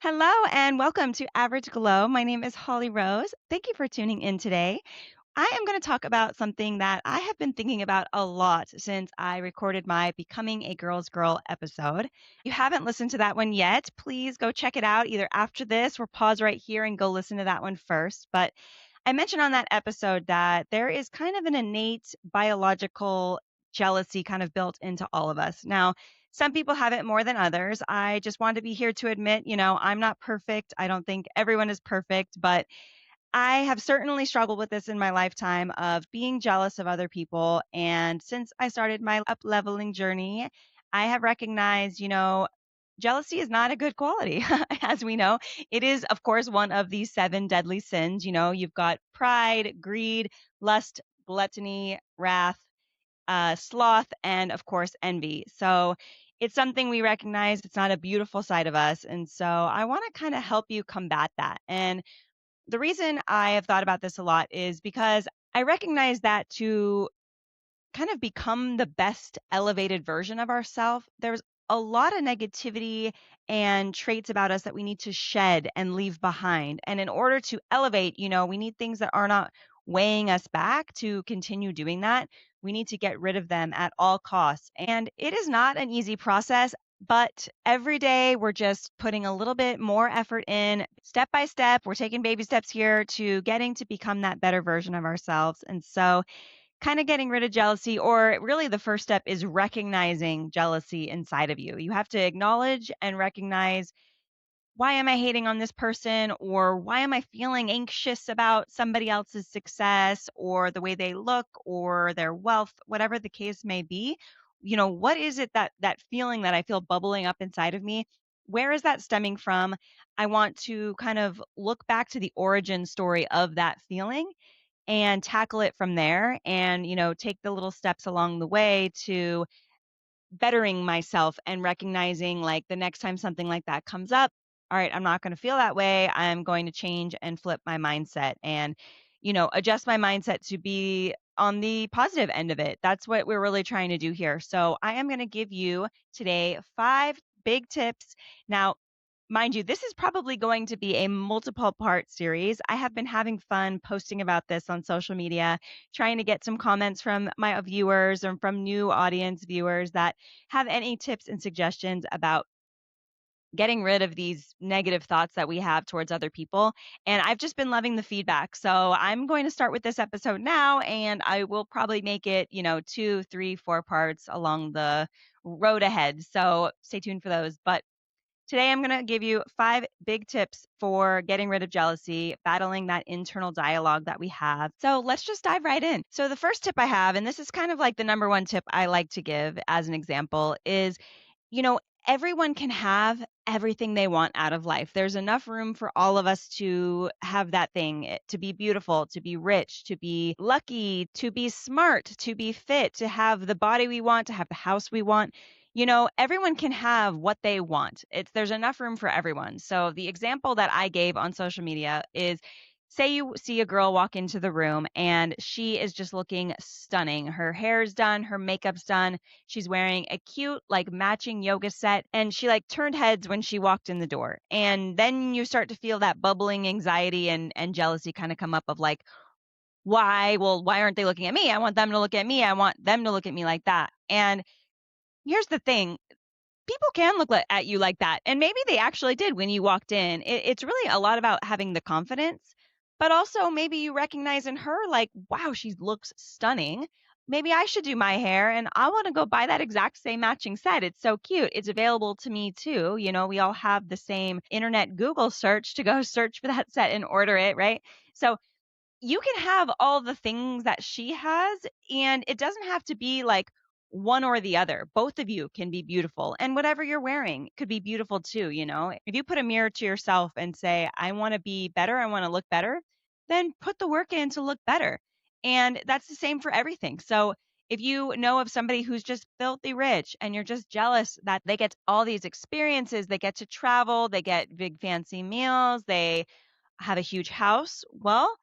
Hello and welcome to Average Glow. My name is Holly Rose. Thank you for tuning in today. I am going to talk about something that I have been thinking about a lot since I recorded my Becoming a Girl's Girl episode. If you haven't listened to that one yet, please go check it out either after this or pause right here and go listen to that one first. But I mentioned on that episode that there is kind of an innate biological jealousy kind of built into all of us. Now, some people have it more than others. I just want to be here to admit, I'm not perfect. I don't think everyone is perfect, but I have certainly struggled with this in my lifetime of being jealous of other people. And since I started my up leveling journey, I have recognized, jealousy is not a good quality. As we know, it is, of course, one of the seven deadly sins. You've got pride, greed, lust, gluttony, wrath, sloth, and of course, envy. So it's something we recognize. It's not a beautiful side of us. And so I want to kind of help you combat that. And the reason I have thought about this a lot is because I recognize that to kind of become the best elevated version of ourselves, there's a lot of negativity and traits about us that we need to shed and leave behind. And in order to elevate, we need things that are not weighing us back to continue doing that. We need to get rid of them at all costs. And it is not an easy process. But every day we're just putting a little bit more effort in step by step. We're taking baby steps here to getting to become that better version of ourselves. And so kind of getting rid of jealousy, or really the first step is recognizing jealousy inside of you. You have to acknowledge and recognize, why am I hating on this person? Or why am I feeling anxious about somebody else's success or the way they look or their wealth, whatever the case may be? What is it that feeling that I feel bubbling up inside of me? Where is that stemming from? I want to kind of look back to the origin story of that feeling and tackle it from there and take the little steps along the way to bettering myself and recognizing, like, the next time something like that comes up, all right, I'm not going to feel that way. I'm going to change and flip my mindset and adjust my mindset to be on the positive end of it. That's what we're really trying to do here. So I am going to give you today 5 big tips. Now, mind you, this is probably going to be a multiple part series. I have been having fun posting about this on social media, trying to get some comments from my viewers and from new audience viewers that have any tips and suggestions about getting rid of these negative thoughts that we have towards other people. And I've just been loving the feedback. So I'm going to start with this episode now, and I will probably make it, 2, 3, 4 parts along the road ahead. So stay tuned for those. But today, I'm going to give you 5 big tips for getting rid of jealousy, battling that internal dialogue that we have. So let's just dive right in. So, the first tip I have, and this is kind of like the number one tip I like to give as an example, is you know, everyone can have everything they want out of life. There's enough room for all of us to have that thing, to be beautiful, to be rich, to be lucky, to be smart, to be fit, to have the body we want, to have the house we want. Everyone can have what they want. There's enough room for everyone. So the example that I gave on social media is, say you see a girl walk into the room and she is just looking stunning. Her hair's done, her makeup's done. She's wearing a cute, like, matching yoga set, and she like turned heads when she walked in the door. And then you start to feel that bubbling anxiety and jealousy kind of come up of like, why? Well, why aren't they looking at me? I want them to look at me. I want them to look at me like that. And here's the thing, people can look at you like that. And maybe they actually did when you walked in. It's really a lot about having the confidence, but also maybe you recognize in her, like, wow, she looks stunning. Maybe I should do my hair and I want to go buy that exact same matching set. It's so cute. It's available to me too. We all have the same internet Google search to go search for that set and order it, right? So you can have all the things that she has, and it doesn't have to be like one or the other. Both of you can be beautiful, and whatever you're wearing could be beautiful too. If you put a mirror to yourself and say, I want to be better, I want to look better, then put the work in to look better. And that's the same for everything. So if you know of somebody who's just filthy rich and you're just jealous that they get all these experiences, they get to travel, they get big fancy meals, they have a huge house, well,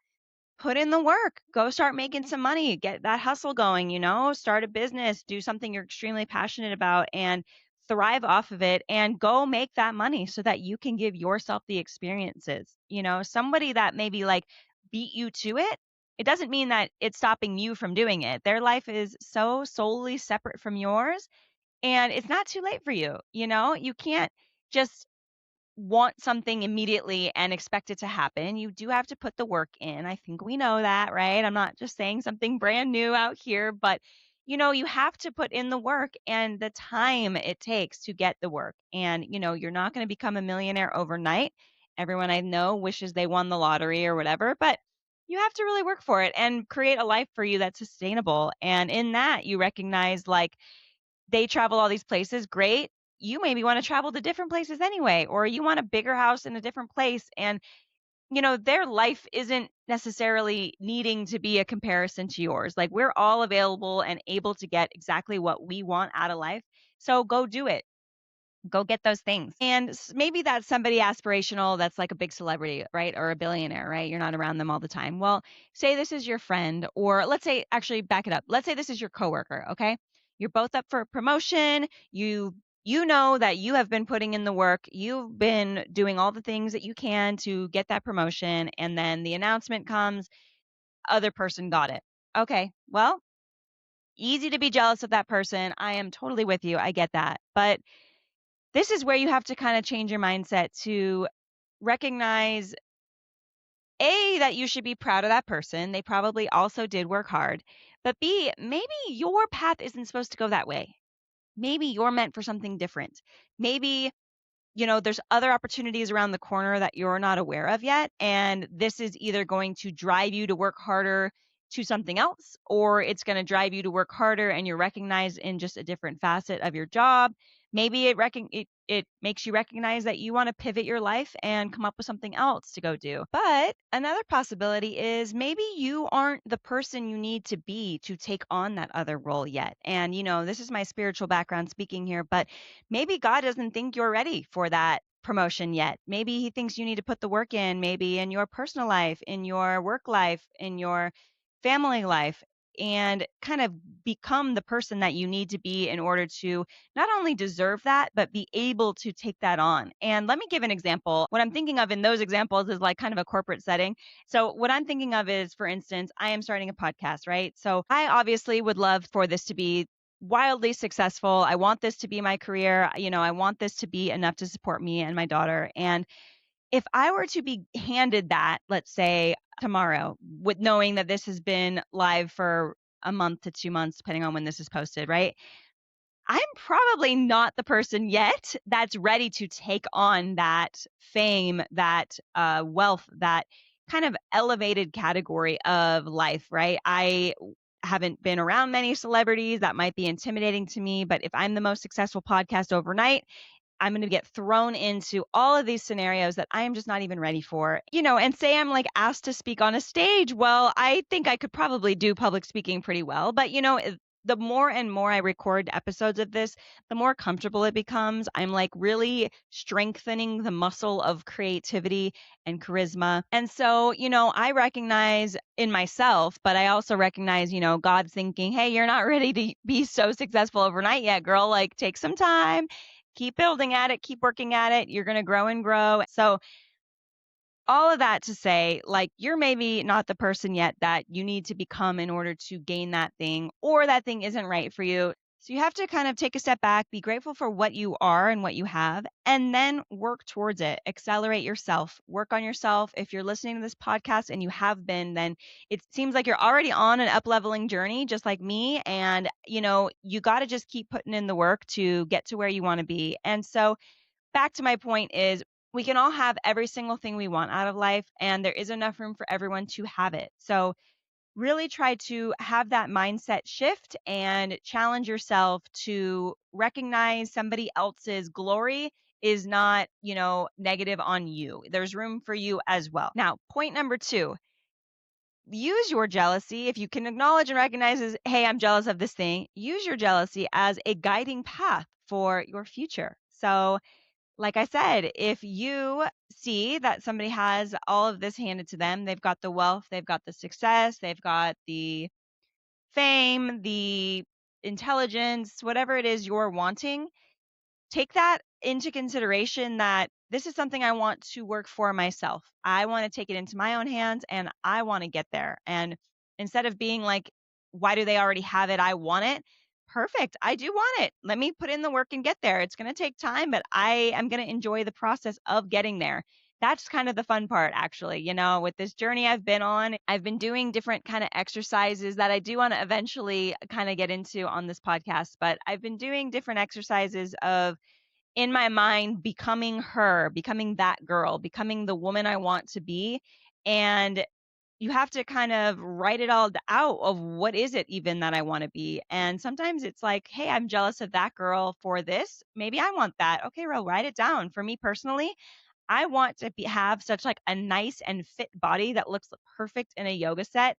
put in the work, go start making some money, get that hustle going, start a business, do something you're extremely passionate about, and thrive off of it and go make that money so that you can give yourself the experiences. Somebody that maybe like beat you to it, it doesn't mean that it's stopping you from doing it. Their life is so solely separate from yours, and it's not too late for you. You can't just want something immediately and expect it to happen. You do have to put the work in. I think we know that, right? I'm not just saying something brand new out here, but you have to put in the work and the time it takes to get the work. And you're not going to become a millionaire overnight. Everyone I know wishes they won the lottery or whatever, but you have to really work for it and create a life for you that's sustainable. And in that, you recognize like they travel all these places, great. You maybe want to travel to different places anyway, or you want a bigger house in a different place. And, their life isn't necessarily needing to be a comparison to yours. Like we're all available and able to get exactly what we want out of life. So go do it. Go get those things. And maybe that's somebody aspirational that's like a big celebrity, right? Or a billionaire, right? You're not around them all the time. Well, say this is your friend, or let's say, actually back it up. Let's say this is your coworker, okay? You're both up for a promotion. You know that you have been putting in the work. You've been doing all the things that you can to get that promotion, and then the announcement comes, other person got it. Okay. Well, easy to be jealous of that person. I am totally with you. I get that. But this is where you have to kind of change your mindset to recognize A, that you should be proud of that person. They probably also did work hard. But B, maybe your path isn't supposed to go that way. Maybe you're meant for something different. Maybe there's other opportunities around the corner that you're not aware of yet. And this is either going to drive you to work harder to something else, or it's going to drive you to work harder and you're recognized in just a different facet of your job. Maybe it makes you recognize that you want to pivot your life and come up with something else to go do. But another possibility is maybe you aren't the person you need to be to take on that other role yet. And this is my spiritual background speaking here, but maybe God doesn't think you're ready for that promotion yet. Maybe he thinks you need to put the work in, maybe in your personal life, in your work life, in your family life, and kind of become the person that you need to be in order to not only deserve that, but be able to take that on. And let me give an example. What I'm thinking of in those examples is like kind of a corporate setting. So what I'm thinking of is, for instance, I am starting a podcast, right? So I obviously would love for this to be wildly successful. I want this to be my career. I want this to be enough to support me and my daughter. And if I were to be handed that, let's say tomorrow, with knowing that this has been live for a month to 2 months, depending on when this is posted, right? I'm probably not the person yet that's ready to take on that fame, that wealth, that kind of elevated category of life, right? I haven't been around many celebrities. That might be intimidating to me, but if I'm the most successful podcast overnight, I'm going to get thrown into all of these scenarios that I am just not even ready for, and say I'm like asked to speak on a stage. Well, I think I could probably do public speaking pretty well, but the more and more I record episodes of this, the more comfortable it becomes. I'm like really strengthening the muscle of creativity and charisma. And so, I recognize in myself, but I also recognize, God's thinking, hey, you're not ready to be so successful overnight yet, girl. Like, take some time, keep building at it, keep working at it. You're going to grow and grow. So, all of that to say, like, you're maybe not the person yet that you need to become in order to gain that thing, or that thing isn't right for you. So, you have to kind of take a step back, be grateful for what you are and what you have, and then work towards it. Accelerate yourself, work on yourself. If you're listening to this podcast and you have been, then it seems like you're already on an up leveling journey, just like me. And, you got to just keep putting in the work to get to where you want to be. And so, back to my point is we can all have every single thing we want out of life, and there is enough room for everyone to have it. So really try to have that mindset shift and challenge yourself to recognize somebody else's glory is not, negative on you. There's room for you as well. Now, point number 2, use your jealousy. If you can acknowledge and recognize as, hey, I'm jealous of this thing, use your jealousy as a guiding path for your future. So like I said, if you see that somebody has all of this handed to them, they've got the wealth, they've got the success, they've got the fame, the intelligence, whatever it is you're wanting, take that into consideration that this is something I want to work for myself. I want to take it into my own hands and I want to get there. And instead of being like, why do they already have it? I want it. Perfect. I do want it. Let me put in the work and get there. It's going to take time, but I am going to enjoy the process of getting there. That's kind of the fun part, actually. With this journey I've been on, I've been doing different kind of exercises that I do want to eventually kind of get into on this podcast. But I've been doing different exercises of in my mind becoming her, becoming that girl, becoming the woman I want to be. And you have to kind of write it all out of what is it even that I want to be. And sometimes it's like, hey, I'm jealous of that girl for this. Maybe I want that. Okay, well, write it down. For me personally, I want to have such like a nice and fit body that looks perfect in a yoga set,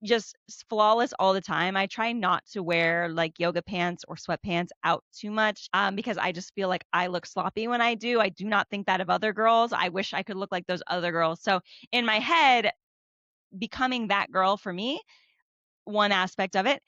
just flawless all the time. I try not to wear like yoga pants or sweatpants out too much because I just feel like I look sloppy when I do. I do not think that of other girls. I wish I could look like those other girls. So in my head, becoming that girl for me, one aspect of it,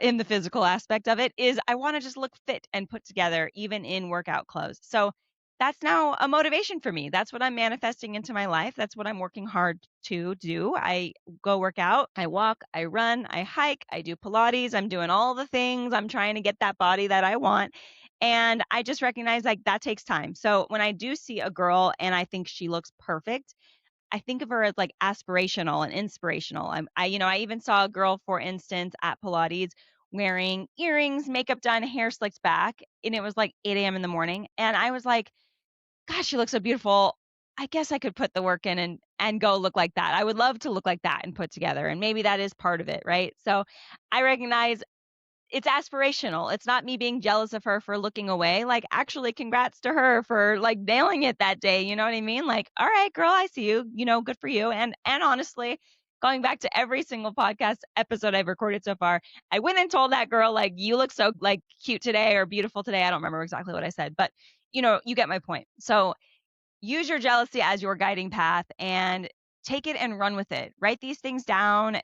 in the physical aspect of it, is I want to just look fit and put together, even in workout clothes. So that's now a motivation for me. That's what I'm manifesting into my life. That's what I'm working hard to do. I go work out, I walk, I run, I hike, I do Pilates. I'm doing all the things. I'm trying to get that body that I want. And I just recognize like that takes time. So when I do see a girl and I think she looks perfect, I think of her as like aspirational and inspirational. I even saw a girl, for instance, at Pilates wearing earrings, makeup done, hair slicked back, and it was like 8 a.m. in the morning. And I was like, gosh, she looks so beautiful. I guess I could put the work in and go look like that. I would love to look like that and put together. And maybe that is part of it, right? So I recognize it's aspirational. It's not me being jealous of her for looking away. Like, actually, congrats to her for like nailing it that day. You know what I mean? Like, all right, girl, I see you. Good for you. And honestly, going back to every single podcast episode I've recorded so far, I went and told that girl like, you look so like cute today or beautiful today. I don't remember exactly what I said, but you get my point. So use your jealousy as your guiding path and take it and run with it. Write these things down,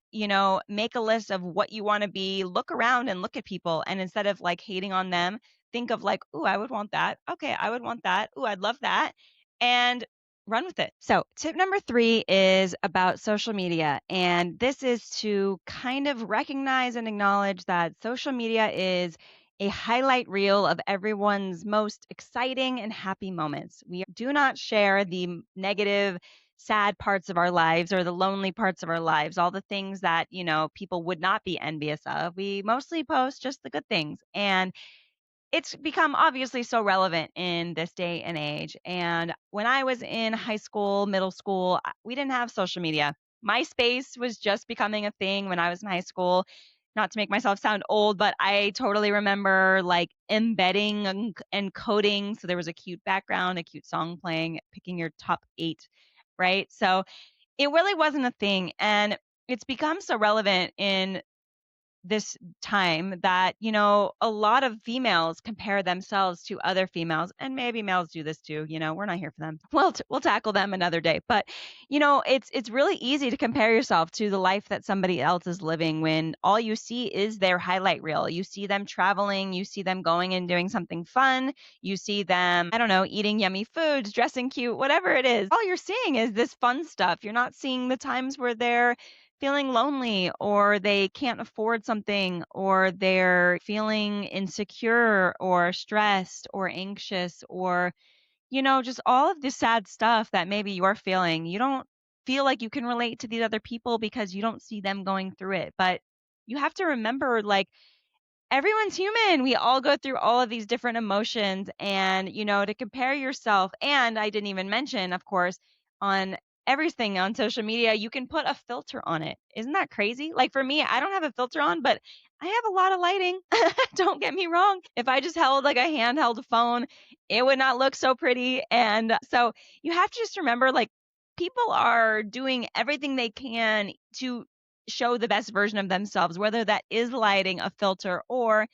make a list of what you want to be, look around and look at people. And instead of like hating on them, think of like, ooh, I would want that. Okay, I would want that. Ooh, I'd love that. And run with it. So, tip number 3 is about social media. And this is to kind of recognize and acknowledge that social media is a highlight reel of everyone's most exciting and happy moments. We do not share the negative, sad parts of our lives or the lonely parts of our lives, all the things that, people would not be envious of. We mostly post just the good things. And it's become obviously so relevant in this day and age. And when I was in high school, middle school, we didn't have social media. MySpace was just becoming a thing when I was in high school. Not to make myself sound old, but I totally remember like embedding and coding. So there was a cute background, a cute song playing, picking your top 8, right? So it really wasn't a thing. And it's become so relevant in this time that, a lot of females compare themselves to other females, and maybe males do this too. We're not here for them. We'll tackle them another day. But, it's really easy to compare yourself to the life that somebody else is living when all you see is their highlight reel. You see them traveling, you see them going and doing something fun, you see them, I don't know, eating yummy foods, dressing cute, whatever it is. All you're seeing is this fun stuff. You're not seeing the times where they're feeling lonely or they can't afford something or they're feeling insecure or stressed or anxious or, just all of this sad stuff that maybe you're feeling. You don't feel like you can relate to these other people because you don't see them going through it. But you have to remember, like, everyone's human. We all go through all of these different emotions and, to compare yourself. And I didn't even mention, of course, on everything on social media, you can put a filter on it. Isn't that crazy? Like for me, I don't have a filter on, but I have a lot of lighting. Don't get me wrong. If I just held like a handheld phone, it would not look so pretty. And so you have to just remember, like, people are doing everything they can to show the best version of themselves, whether that is lighting a filter or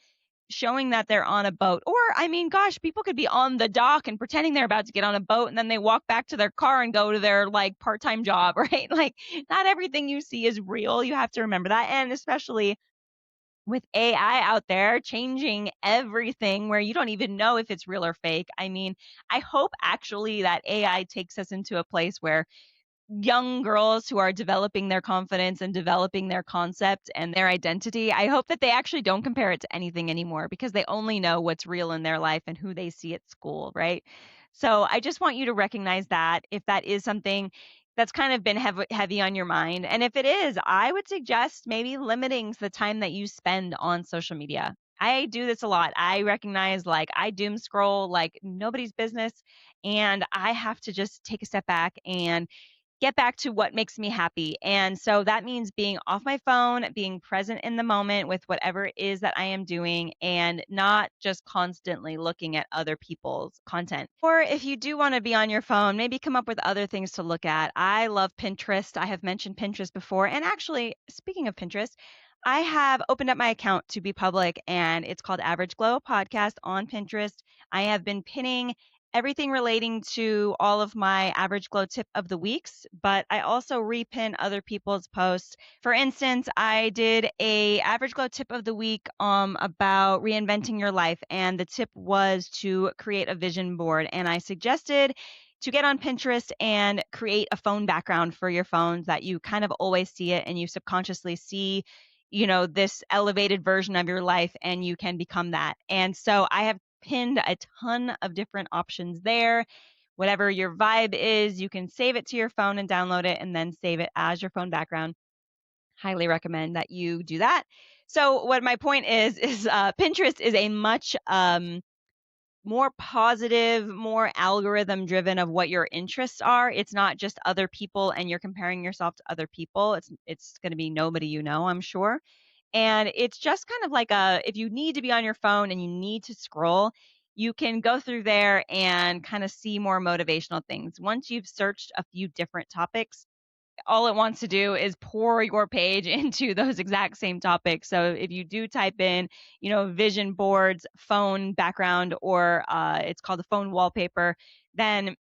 showing that they're on a boat. Or, I mean, gosh, people could be on the dock and pretending they're about to get on a boat and then they walk back to their car and go to their like part-time job, right? Like, not everything you see is real. You have to remember that. And especially with AI out there changing everything where you don't even know if it's real or fake. I mean, I hope actually that AI takes us into a place where young girls who are developing their confidence and developing their concept and their identity, I hope that they actually don't compare it to anything anymore because they only know what's real in their life and who they see at school, right? So I just want you to recognize that if that is something that's kind of been heavy on your mind. And if it is, I would suggest maybe limiting the time that you spend on social media. I do this a lot. I recognize like I doom scroll like nobody's business. And I have to just take a step back and get back to what makes me happy. And so that means being off my phone, being present in the moment with whatever it is that I am doing, and not just constantly looking at other people's content. Or if you do want to be on your phone, maybe come up with other things to look at. I love Pinterest. I have mentioned Pinterest before. And actually, speaking of Pinterest, I have opened up my account to be public and it's called Average Glow Podcast on Pinterest. I have been pinning everything relating to all of my average glow tip of the weeks, but I also repin other people's posts. For instance, I did a average glow tip of the week about reinventing your life, and the tip was to create a vision board. And I suggested to get on Pinterest and create a phone background for your phones that you kind of always see it and you subconsciously see this elevated version of your life and you can become that. And so I have pinned a ton of different options there. Whatever your vibe is, you can save it to your phone and download it and then save it as your phone background. Highly recommend that you do that. So what my point is Pinterest is a much more positive, more algorithm driven of what your interests are. It's not just other people and you're comparing yourself to other people. It's going to be nobody you know, I'm sure. And it's just kind of like if you need to be on your phone and you need to scroll, you can go through there and kind of see more motivational things. Once you've searched a few different topics, all it wants to do is pour your page into those exact same topics. So if you do type in, vision boards, phone background, or it's called the phone wallpaper, then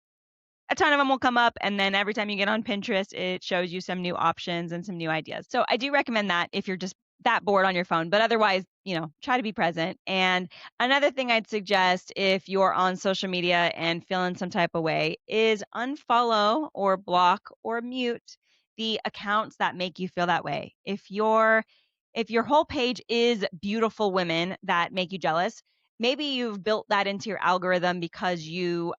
a ton of them will come up. And then every time you get on Pinterest, it shows you some new options and some new ideas. So I do recommend that if you're just that bored on your phone, but otherwise, try to be present. And another thing I'd suggest if you're on social media and feeling some type of way is unfollow or block or mute the accounts that make you feel that way. If your whole page is beautiful women that make you jealous, maybe you've built that into your algorithm because you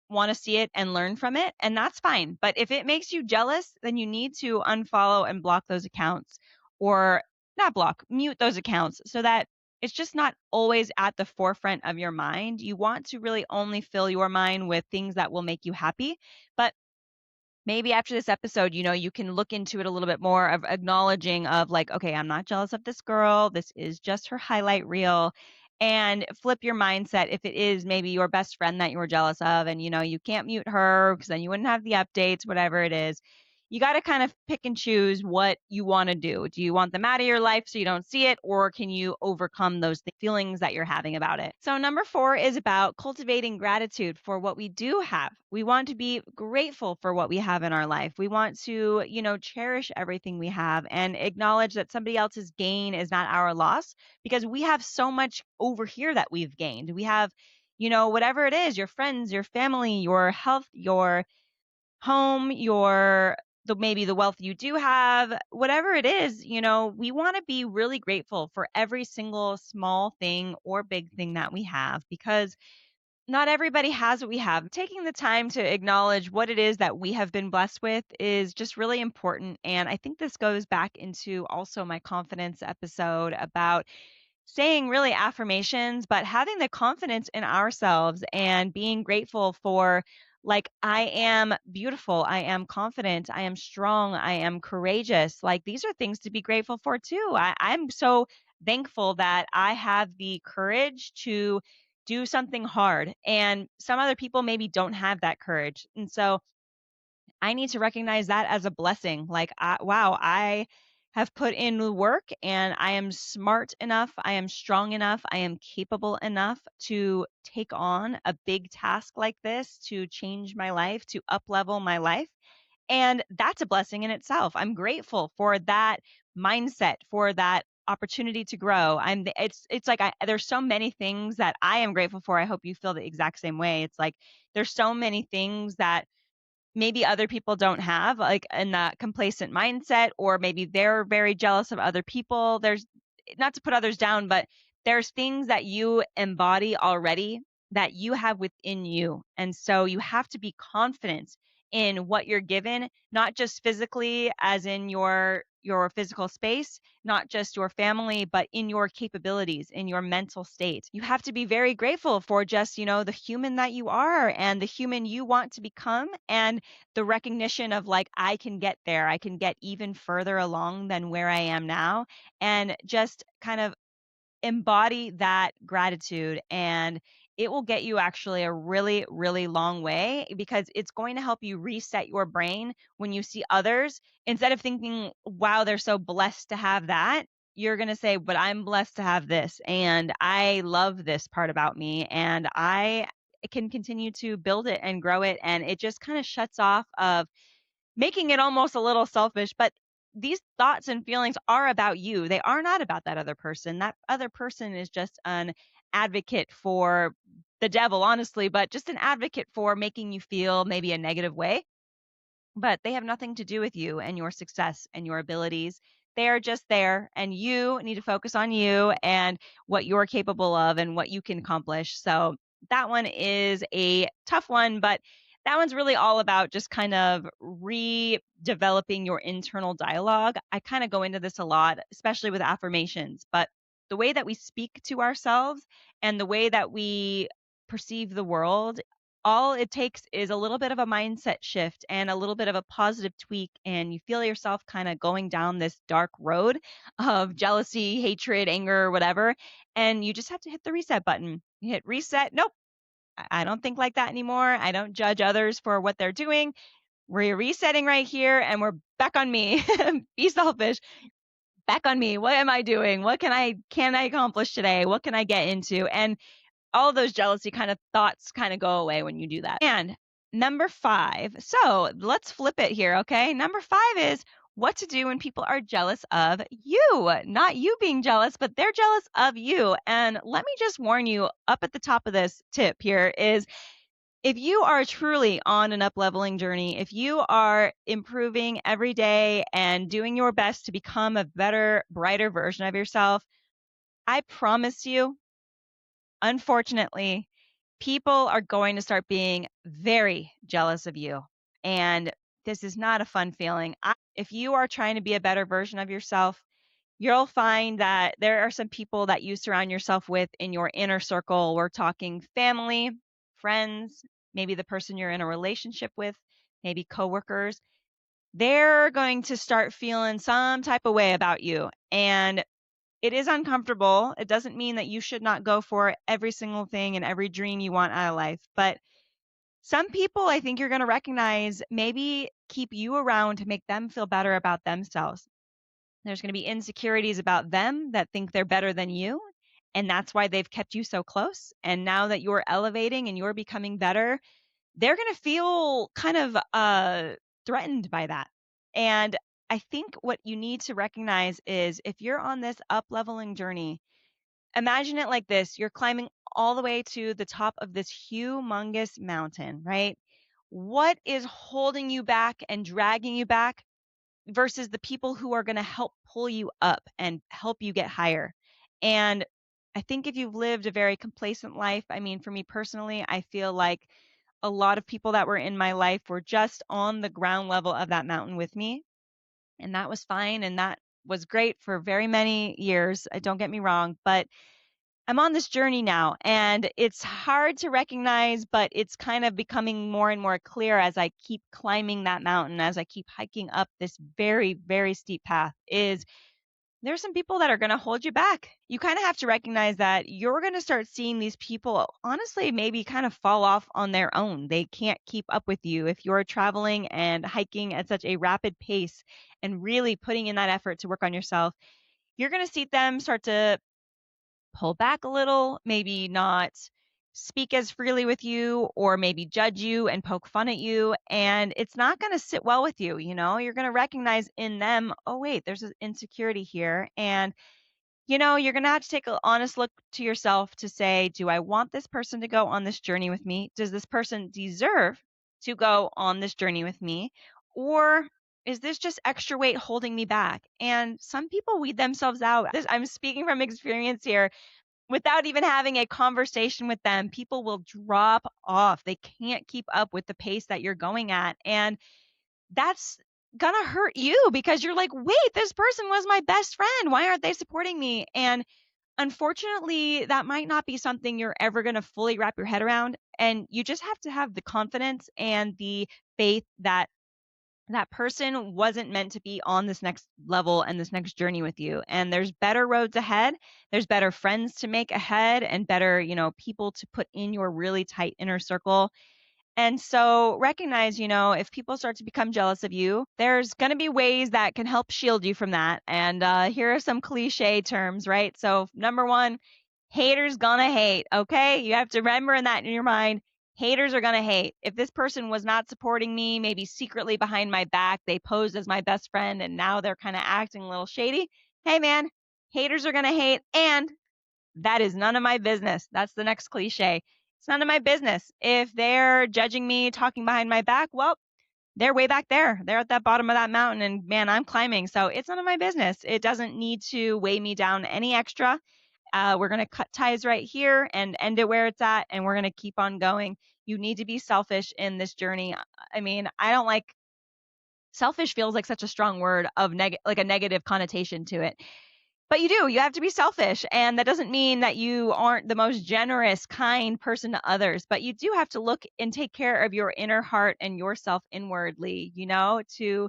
want to see it and learn from it, and that's fine. But if it makes you jealous, then you need to unfollow and block those accounts, or not block, mute those accounts so that it's just not always at the forefront of your mind. You want to really only fill your mind with things that will make you happy. But maybe after this episode, you can look into it a little bit more of acknowledging of like, okay, I'm not jealous of this girl. This is just her highlight reel. And flip your mindset if it is maybe your best friend that you were jealous of and you can't mute her because then you wouldn't have the updates, whatever it is. You got to kind of pick and choose what you want to do. Do you want them out of your life so you don't see it, or can you overcome those feelings that you're having about it? So, number 4 is about cultivating gratitude for what we do have. We want to be grateful for what we have in our life. We want to, cherish everything we have and acknowledge that somebody else's gain is not our loss because we have so much over here that we've gained. We have, whatever it is, your friends, your family, your health, your home, maybe the wealth you do have, whatever it is, we want to be really grateful for every single small thing or big thing that we have because not everybody has what we have. Taking the time to acknowledge what it is that we have been blessed with is just really important. And I think this goes back into also my confidence episode about saying really affirmations, but having the confidence in ourselves and being grateful for, like, I am beautiful, I am confident, I am strong, I am courageous. Like, these are things to be grateful for too. I'm so thankful that I have the courage to do something hard. And some other people maybe don't have that courage. And so I need to recognize that as a blessing. Like, wow, I have put in the work and I am smart enough, I am strong enough, I am capable enough to take on a big task like this, to change my life, to up level my life. And that's a blessing in itself. I'm grateful for that mindset, for that opportunity to grow. It's like there's so many things that I am grateful for. I hope you feel the exact same way. It's like there's so many things that maybe other people don't have, like in that complacent mindset, or maybe they're very jealous of other people. There's not to put others down, but there's things that you embody already that you have within you. And so you have to be confident in what you're given, not just physically as in your physical space, not just your family, but in your capabilities, in your mental state. You have to be very grateful for just, the human that you are and the human you want to become, and the recognition of like, I can get there. I can get even further along than where I am now. And just kind of embody that gratitude, and it will get you actually a really, really long way, because it's going to help you reset your brain when you see others. Instead of thinking, wow, they're so blessed to have that, you're going to say, but I'm blessed to have this. And I love this part about me. And I can continue to build it and grow it. And it just kind of shuts off of making it almost a little selfish, but these thoughts and feelings are about you. They are not about that other person. That other person is just an advocate for the devil, honestly, but just an advocate for making you feel maybe a negative way, but they have nothing to do with you and your success and your abilities. They are just there, and you need to focus on you and what you're capable of and what you can accomplish. So that one is a tough one, but that one's really all about just kind of redeveloping your internal dialogue. I kind of go into this a lot, especially with affirmations, but the way that we speak to ourselves and the way that we perceive the world, all it takes is a little bit of a mindset shift and a little bit of a positive tweak, and you feel yourself kind of going down this dark road of jealousy, hatred, anger, whatever. And you just have to hit the reset button. You hit reset. Nope. I don't think like that anymore. I don't judge others for what they're doing. We're resetting right here, and we're back on me. Be selfish. Back on me. What am I doing? What can I accomplish today? What can I get into? And all those jealousy kind of thoughts kind of go away when you do that. And number 5. So let's flip it here. Okay. Number 5 is what to do when people are jealous of you, not you being jealous, but they're jealous of you. And let me just warn you up at the top of this tip here is, if you are truly on an up-leveling journey, if you are improving every day and doing your best to become a better, brighter version of yourself, I promise you, unfortunately, people are going to start being very jealous of you. And this is not a fun feeling. If you are trying to be a better version of yourself, you'll find that there are some people that you surround yourself with in your inner circle. We're talking family, friends, maybe the person you're in a relationship with, maybe coworkers. They're going to start feeling some type of way about you. And it is uncomfortable. It doesn't mean that you should not go for every single thing and every dream you want out of life. But some people, I think you're going to recognize, maybe keep you around to make them feel better about themselves. There's going to be insecurities about them that think they're better than you. And that's why they've kept you so close. And now that you're elevating and you're becoming better, they're going to feel kind of threatened by that. And I think what you need to recognize is, if you're on this up leveling journey, imagine it like this: you're climbing all the way to the top of this humongous mountain, right? What is holding you back and dragging you back versus the people who are going to help pull you up and help you get higher? And I think if you've lived a very complacent life, I mean, for me personally, I feel like a lot of people that were in my life were just on the ground level of that mountain with me. And that was fine. And that was great for very many years. Don't get me wrong, but I'm on this journey now, and it's hard to recognize, but it's kind of becoming more and more clear as I keep climbing that mountain, as I keep hiking up this very, very steep path, is there's some people that are going to hold you back. You kind of have to recognize that you're going to start seeing these people, honestly, maybe kind of fall off on their own. They can't keep up with you if you're traveling and hiking at such a rapid pace and really putting in that effort to work on yourself. You're going to see them start to pull back a little, maybe not speak as freely with you, or maybe judge you and poke fun at you. And it's not going to sit well with you. You're going to recognize in them, oh, wait, there's an insecurity here. And you're going to have to take an honest look to yourself to say, do I want this person to go on this journey with me? Does this person deserve to go on this journey with me? Or is this just extra weight holding me back? And some people weed themselves out. I'm speaking from experience here. Without even having a conversation with them, people will drop off. They can't keep up with the pace that you're going at. And that's gonna hurt you because you're like, wait, this person was my best friend. Why aren't they supporting me? And unfortunately, that might not be something you're ever going to fully wrap your head around. And you just have to have the confidence and the faith that that person wasn't meant to be on this next level and this next journey with you. And there's better roads ahead. There's better friends to make ahead and better, people to put in your really tight inner circle. And so recognize, if people start to become jealous of you, there's going to be ways that can help shield you from that. And here are some cliche terms, right? So, number one, haters gonna hate. Okay. You have to remember that in your mind. Haters are gonna hate. If this person was not supporting me, maybe secretly behind my back, they posed as my best friend and now they're kind of acting a little shady. Hey, man, haters are gonna hate. And that is none of my business. That's the next cliche. It's none of my business. If they're judging me, talking behind my back, well, they're way back there. They're at that bottom of that mountain, and man, I'm climbing. So it's none of my business. It doesn't need to weigh me down any extra. We're going to cut ties right here and end it where it's at, and we're going to keep on going. You need to be selfish in this journey. I mean, I don't like selfish feels like such a strong word of like a negative connotation to it. But you have to be selfish. And that doesn't mean that you aren't the most generous, kind person to others, but you do have to look and take care of your inner heart and yourself inwardly, to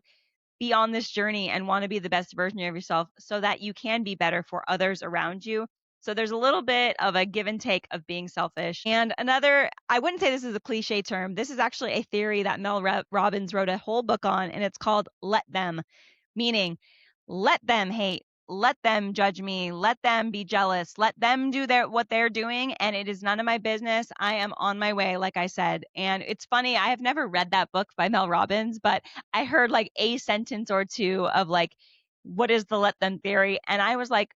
be on this journey and want to be the best version of yourself so that you can be better for others around you. So there's a little bit of a give and take of being selfish. And another, I wouldn't say this is a cliche term. This is actually a theory that Mel Robbins wrote a whole book on, and it's called Let Them, meaning let them hate, let them judge me, let them be jealous, let them do what they're doing, and it is none of my business. I am on my way, like I said. And it's funny, I have never read that book by Mel Robbins, but I heard like a sentence or two of like, what is the let them theory? And I was like,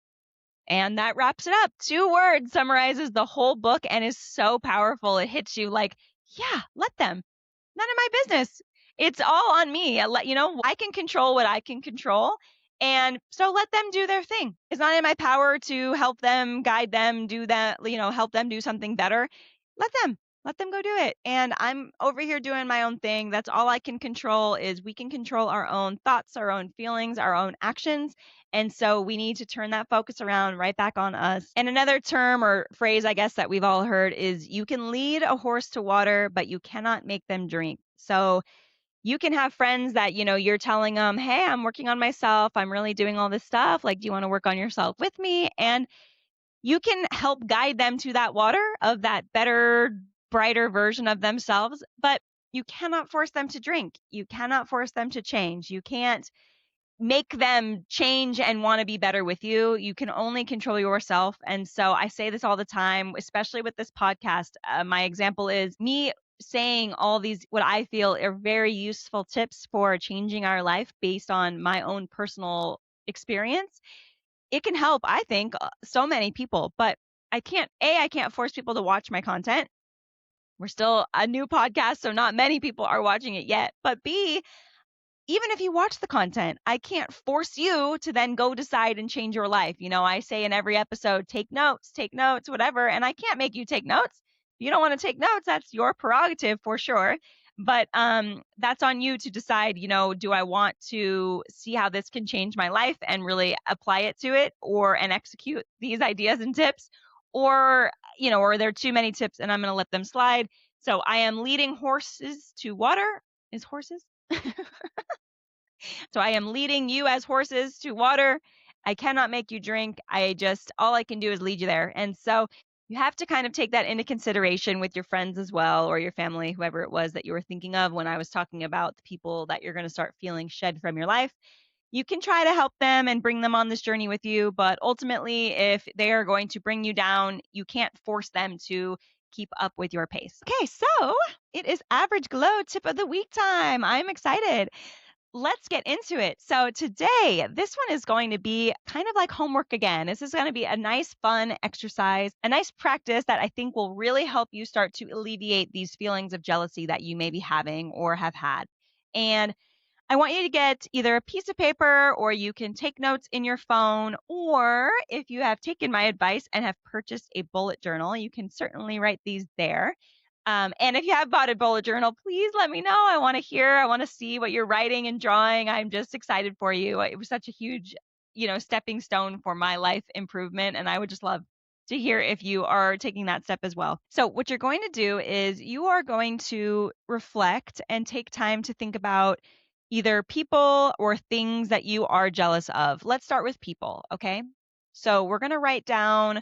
and that wraps it up. 2 words summarizes the whole book and is so powerful. It hits you like, yeah, let them. None of my business. It's all on me. I can control what I can control. And so let them do their thing. It's not in my power to help them, guide them, do that, help them do something better. Let them. Let them go do it. And I'm over here doing my own thing. That's all I can control is we can control our own thoughts, our own feelings, our own actions. And so we need to turn that focus around right back on us. And another term or phrase, I guess, that we've all heard is you can lead a horse to water, but you cannot make them drink. So you can have friends that, you're telling them, hey, I'm working on myself. I'm really doing all this stuff. Like, do you want to work on yourself with me? And you can help guide them to that water of that better, brighter version of themselves. But you cannot force them to drink. You cannot force them to change. You can't make them change and want to be better with you. You can only control yourself. And so I say this all the time, especially with this podcast. My example is me saying all these, what I feel are very useful tips for changing our life based on my own personal experience. It can help, I think, so many people, but I can't force people to watch my content. We're still a new podcast, so not many people are watching it yet. But B, even if you watch the content, I can't force you to then go decide and change your life. I say in every episode, take notes, whatever, and I can't make you take notes. If you don't want to take notes, that's your prerogative for sure. But that's on you to decide, do I want to see how this can change my life and really apply it to it and execute these ideas and tips? Or, or are there too many tips and I'm going to let them slide? So I am leading horses to water. Is horses? So I am leading you as horses to water. I cannot make you drink. All I can do is lead you there. And so you have to kind of take that into consideration with your friends as well, or your family, whoever it was that you were thinking of when I was talking about the people that you're going to start feeling shed from your life. You can try to help them and bring them on this journey with you, but ultimately, if they are going to bring you down, you can't force them to keep up with your pace. Okay, so it is average glow tip of the week time. I'm excited. let's get into it. So, today, this one is going to be kind of like homework again. This is going to be a nice, fun exercise, a nice practice that I think will really help you start to alleviate these feelings of jealousy that you may be having or have had. And I want you to get either a piece of paper or you can take notes in your phone, or if you have taken my advice and have purchased a bullet journal, you can certainly write these there. And if you have bought a bullet journal, please let me know. I want to hear, I want to see what you're writing and drawing. I'm just excited for you. It was such a huge, stepping stone for my life improvement. And I would just love to hear if you are taking that step as well. So, what you're going to do is you are going to reflect and take time to think about either people or things that you are jealous of. Let's start with people, okay? So, we're going to write down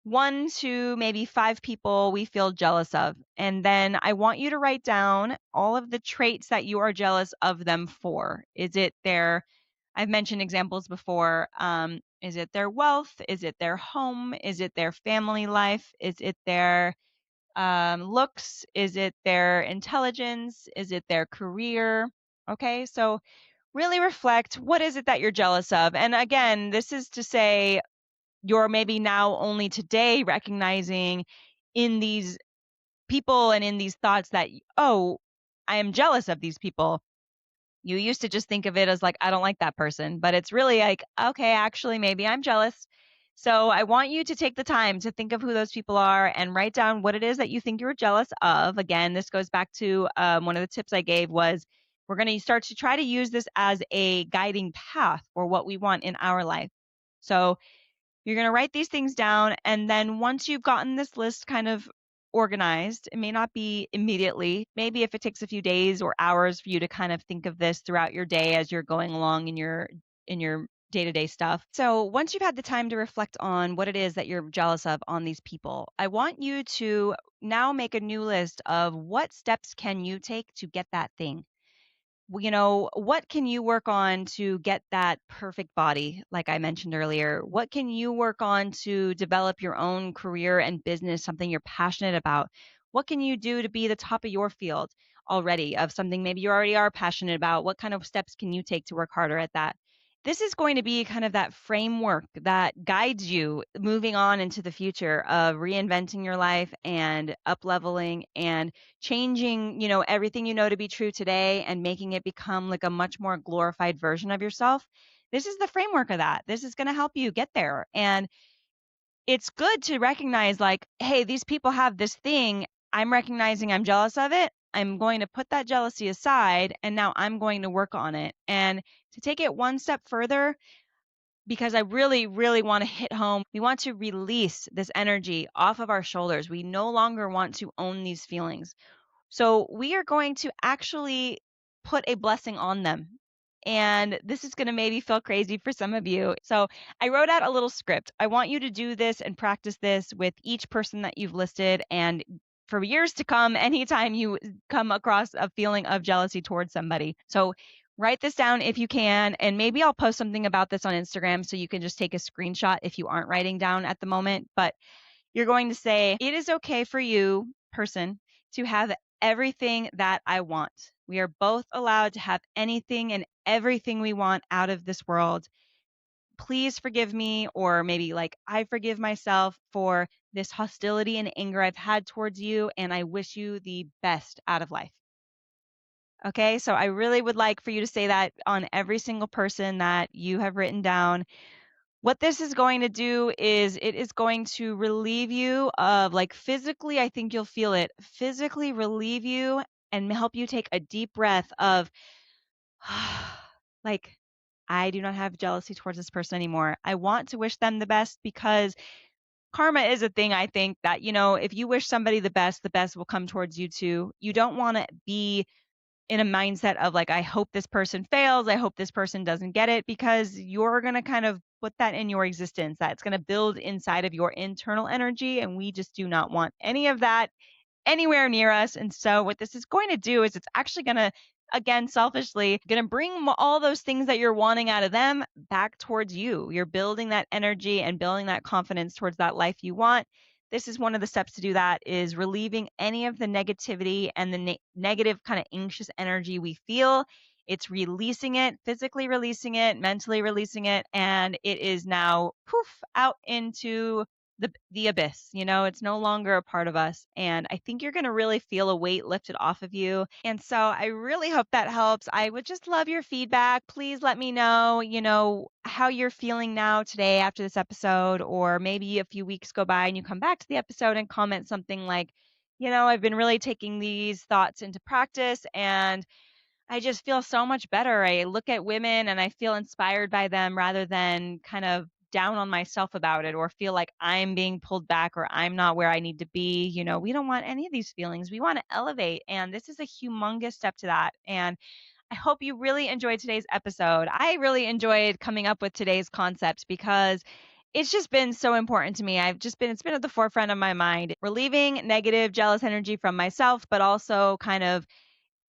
1 to maybe 5 people we feel jealous of. And then I want you to write down all of the traits that you are jealous of them for. Is it I've mentioned examples before. Is it their wealth? Is it their home? Is it their family life? Is it their looks? Is it their intelligence? Is it their career? Okay, so really reflect, what is it that you're jealous of? And again, this is to say, you're maybe now only today recognizing in these people and in these thoughts that, oh, I am jealous of these people. You used to just think of it as like, I don't like that person, but it's really like, okay, actually, maybe I'm jealous. So I want you to take the time to think of who those people are and write down what it is that you think you're jealous of. Again, this goes back to one of the tips I gave was we're going to start to try to use this as a guiding path for what we want in our life. So you're going to write these things down. And then once you've gotten this list kind of organized, it may not be immediately. Maybe if it takes a few days or hours for you to kind of think of this throughout your day as you're going along in your day-to-day stuff. So once you've had the time to reflect on what it is that you're jealous of on these people, I want you to now make a new list of what steps can you take to get that thing. What can you work on to get that perfect body, like I mentioned earlier? What can you work on to develop your own career and business, something you're passionate about? What can you do to be the top of your field already of something maybe you already are passionate about? What kind of steps can you take to work harder at that? This is going to be kind of that framework that guides you moving on into the future of reinventing your life and up leveling and changing, everything you know to be true today and making it become like a much more glorified version of yourself. This is the framework of that. This is going to help you get there. And it's good to recognize, like, hey, these people have this thing. I'm recognizing I'm jealous of it. I'm going to put that jealousy aside and now I'm going to work on it. And to take it one step further, because I really, really want to hit home. We want to release this energy off of our shoulders. We no longer want to own these feelings. So we are going to actually put a blessing on them. And this is going to maybe feel crazy for some of you. So I wrote out a little script. I want you to do this and practice this with each person that you've listed. And for years to come, anytime you come across a feeling of jealousy towards somebody. So write this down if you can. And maybe I'll post something about this on Instagram so you can just take a screenshot if you aren't writing down at the moment. But you're going to say, it is okay for you, person, to have everything that I want. We are both allowed to have anything and everything we want out of this world. Please forgive me, or maybe like I forgive myself for this hostility and anger I've had towards you, and I wish you the best out of life. Okay, so I really would like for you to say that on every single person that you have written down. What this is going to do is it is going to relieve you of, like, physically, I think you'll feel it, physically relieve you and help you take a deep breath of, like, I do not have jealousy towards this person anymore. I want to wish them the best because karma is a thing. I think that, if you wish somebody the best will come towards you too. You don't want to be in a mindset of like, I hope this person fails. I hope this person doesn't get it, because you're going to kind of put that in your existence. That's going to build inside of your internal energy. And we just do not want any of that anywhere near us. And so what this is going to do is it's actually going to, again, selfishly, going to bring all those things that you're wanting out of them back towards you. You're building that energy and building that confidence towards that life you want. This is one of the steps to do that, is relieving any of the negativity and the negative kind of anxious energy we feel. It's releasing it, physically releasing it, mentally releasing it, and it is now poof out into the abyss. It's no longer a part of us. And I think you're going to really feel a weight lifted off of you. And so I really hope that helps. I would just love your feedback. Please let me know, how you're feeling now today after this episode, or maybe a few weeks go by and you come back to the episode and comment something like, I've been really taking these thoughts into practice and I just feel so much better. I look at women and I feel inspired by them rather than kind of down on myself about it or feel like I'm being pulled back or I'm not where I need to be. We don't want any of these feelings. We want to elevate. And this is a humongous step to that. And I hope you really enjoyed today's episode. I really enjoyed coming up with today's concept because it's just been so important to me. It's been at the forefront of my mind, relieving negative, jealous energy from myself, but also kind of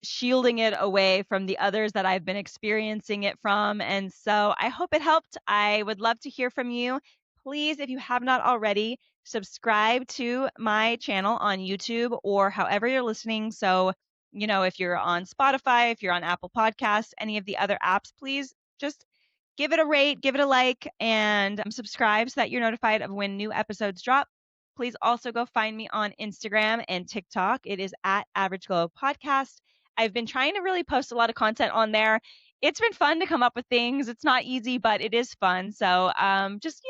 shielding it away from the others that I've been experiencing it from. And so I hope it helped. I would love to hear from you. Please, if you have not already, subscribe to my channel on YouTube or however you're listening. So, if you're on Spotify, if you're on Apple Podcasts, any of the other apps, please just give it a rate, give it a like, and subscribe so that you're notified of when new episodes drop. Please also go find me on Instagram and TikTok. It is at Average Glow Podcast. I've been trying to really post a lot of content on there. It's been fun to come up with things. It's not easy, but it is fun. So just,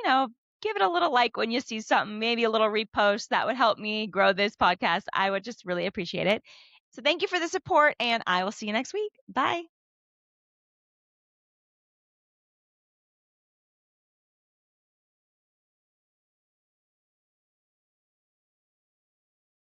give it a little like when you see something, maybe a little repost. That would help me grow this podcast. I would just really appreciate it. So thank you for the support, and I will see you next week. Bye.